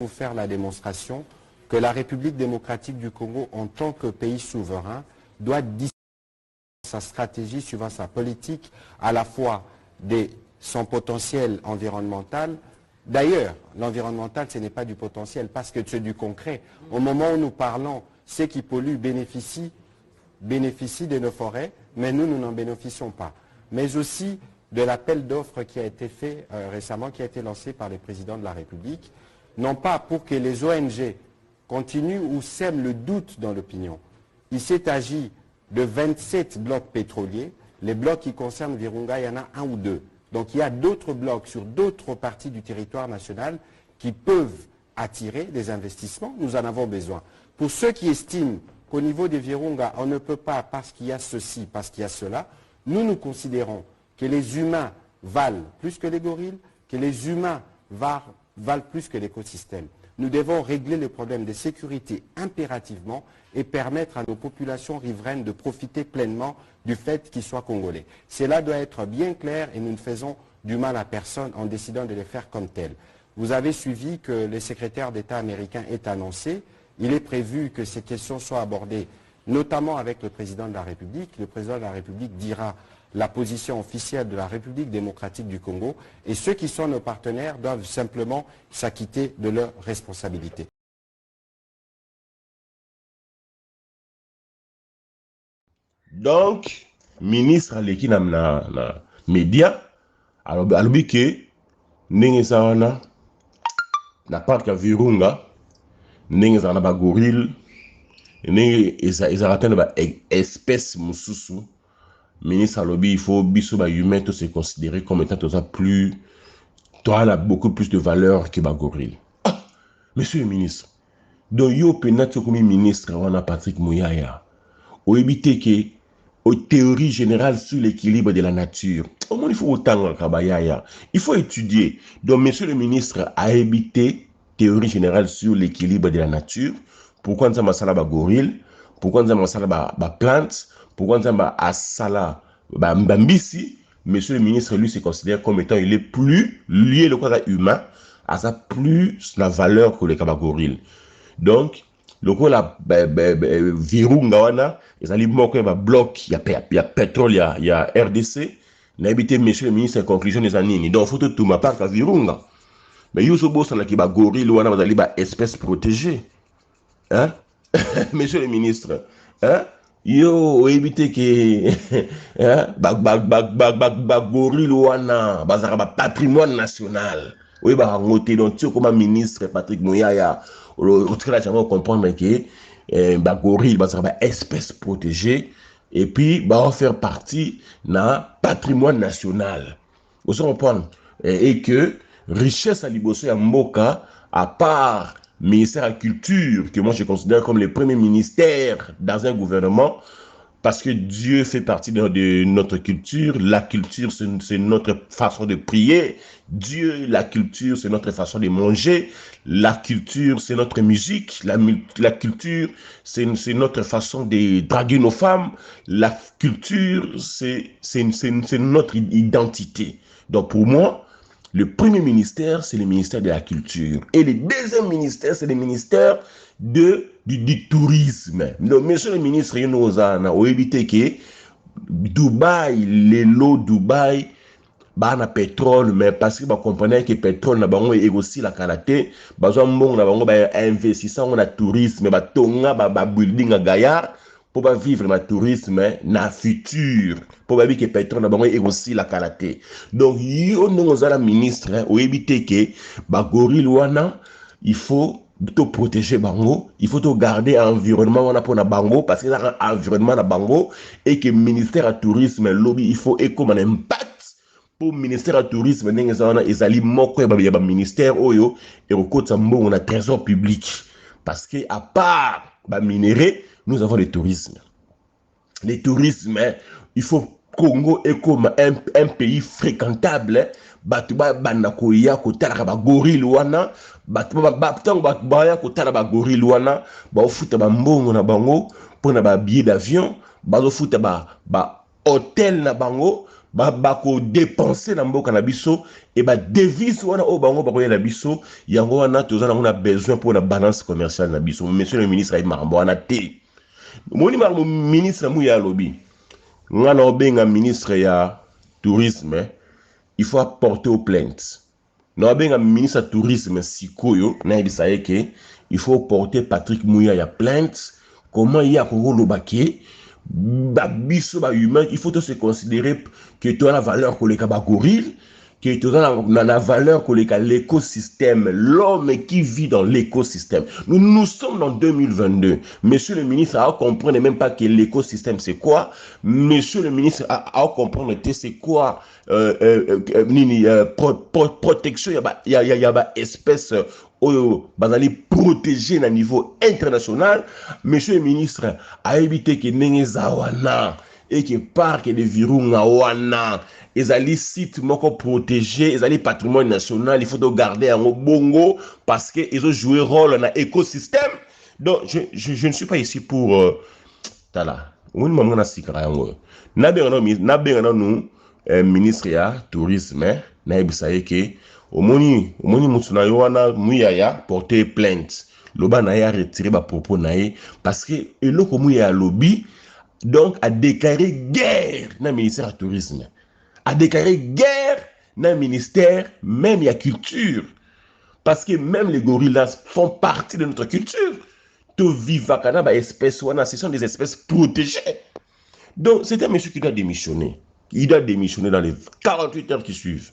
vous faire la démonstration que la République démocratique du Congo, en tant que pays souverain, doit distinguer sa stratégie suivant sa politique, à la fois son potentiel environnemental. D'ailleurs, l'environnemental, ce n'est pas du potentiel, parce que c'est du concret. Au moment où nous parlons, ceux qui polluent bénéficient de nos forêts, mais nous n'en bénéficions pas. Mais aussi de l'appel d'offres qui a été fait récemment, qui a été lancé par le président de la République, non pas pour que les ONG continuent ou sèment le doute dans l'opinion. Il s'est agi de 27 blocs pétroliers. Les blocs qui concernent Virunga, il y en a un ou deux. Donc il y a d'autres blocs sur d'autres parties du territoire national qui peuvent attirer des investissements. Nous en avons besoin. Pour ceux qui estiment qu'au niveau des Virunga, on ne peut pas parce qu'il y a ceci, parce qu'il y a cela, nous considérons que les humains valent plus que les gorilles, que les humains valent plus que l'écosystème. Nous devons régler le problème de sécurité impérativement et permettre à nos populations riveraines de profiter pleinement du fait qu'ils soient congolais. Cela doit être bien clair et nous ne faisons du mal à personne en décidant de les faire comme tels. Vous avez suivi que le secrétaire d'État américain est annoncé. Il est prévu que ces questions soient abordées, notamment avec le président de la République. Le président de la République dira la position officielle de la République démocratique du Congo, et ceux qui sont nos partenaires doivent simplement s'acquitter de leurs responsabilités. Donc, ministre aleki na média alobi ke ndenge eza wana na parc ya Virunga ndenge eza na ba gorille ndenge ezalaka te na ba espèce mosusu. Ministre alobi il faut biso ba humain to se considérer comme étant plus toi a beaucoup plus de valeur que ba gorille. Ah, monsieur le ministre, donc yo penati comme ministre wana Patrick Muyaya o éviter que aux théories générales sur l'équilibre de la nature. Au moins, il faut autant Kabayaya. Il faut étudier. Donc, monsieur le ministre a évité théorie générale sur l'équilibre de la nature. Pourquoi nous avons masala ba gorille? Pourquoi nous avons masala ba plante? Pourquoi nous avons masala ba mbambisi? Monsieur le ministre, lui, se considère comme étant, il est plus lié le corps humain à ça plus la valeur que le kabagorille. Donc, le coup la Virunga wana ezali moko ba bloc ya pétrole ya RDC na habité monsieur le ministre conclusion des années donc faut tout ma part ka Virunga mais yoso bossa na ki ba gorille wana bazali ba espèce protégée hein monsieur le ministre hein yo éviter que hein ba gorille wana bazaka ba patrimoine national oui ba ngoté donc tu comme ministre Patrick Muyaya au cas là comprendre que ba gorille ba espèce protégée et puis va faire partie na patrimoine national vous comprendre et que richesse à liboso ya mboka à part ministère de la culture que moi je considère comme le premier ministère dans un gouvernement. Parce que Dieu fait partie de notre culture. La culture, c'est notre façon de prier. Dieu, la culture, c'est notre façon de manger. La culture, c'est notre musique. La culture, c'est notre façon de draguer nos femmes. La culture, c'est notre identité. Donc pour moi, le premier ministère, c'est le ministère de la culture. Et le deuxième ministère, c'est le ministère du tourisme. Donc, monsieur le ministre, il nous a évité que Dubaï, les lots Dubaï, bah na pétrole, mais parce que bah comprenez que pétrole na bango et aussi la qualité, bah on na bango bah investissant on a tourisme, bah tonga bah building à Gaillard pour pas vivre le tourisme na futur, pour pas vivre que pétrole na bango et aussi la qualité. Donc yo nous a la ministre au éviter que bah gorille wana il faut te protéger bango, il faut te garder environnement on a pour na bango parce que là environnement na bango et que ministère du tourisme lobby il faut éco un impact pour ministère du tourisme ndenge zana ezali moko ya ba ministère oyo et okota mbongo na trésor public parce que à part ba minéraux nous avons le tourisme. Le tourisme il faut Congo est comme un pays fréquentable. Batuba banako ya kotala ba gorille wana batuba ba ya kotala ba gorille wana ba ofuta ba mbongo na bango pour na ba billet d'avion ba ofuta ba hôtel na bango bako dépenser na mboka na biso et ba devise wana o bango bako ya na biso yango wana tozana on a besoin pour la balance commerciale na biso. Monsieur le ministre ay makambo wana te. Moni makambo ministre mu ya lobi ngana obenga ministre ya tourisme il faut apporter aux plaintes. Na obenga ministre ya tourisme sikoyo na ibisaye ke il faut porter Patrick Mouya ya plainte. Comment il y a Korolobake, biso ba humain, il faut se considérer que tu as la valeur que les gorille, que tu as la valeur que l'écosystème, l'homme qui vit dans l'écosystème. Nous sommes en 2022. Monsieur le ministre a compris même pas que l'écosystème c'est quoi. Monsieur le ministre a compris c'est quoi protection, il y a espèce bazali protégé à niveau international. Monsieur le ministre a évité que nengeza wana et que parc de virunga wana ezali site moko protégé, ezali patrimoine national, il faut de garder en bongo parce que ils ont joué rôle dans l'écosystème. Donc je ne suis pas ici pour tala on m'a na sikara yango na benga nous ministre ya tourisme na ebisaye ke omoni mutuna yo wana muyaya porter plainte loba na ya retirer ba propos na ye parce que eloko muya lobby donc a déclaré guerre na ministère du tourisme, a déclaré guerre na ministère même ya culture parce que même les gorillas font partie de notre culture. To vivakana ba espèces wana ce sont des espèces protégées. Donc c'est un monsieur qui doit démissionner. Il doit démissionner dans les 48 heures qui suivent.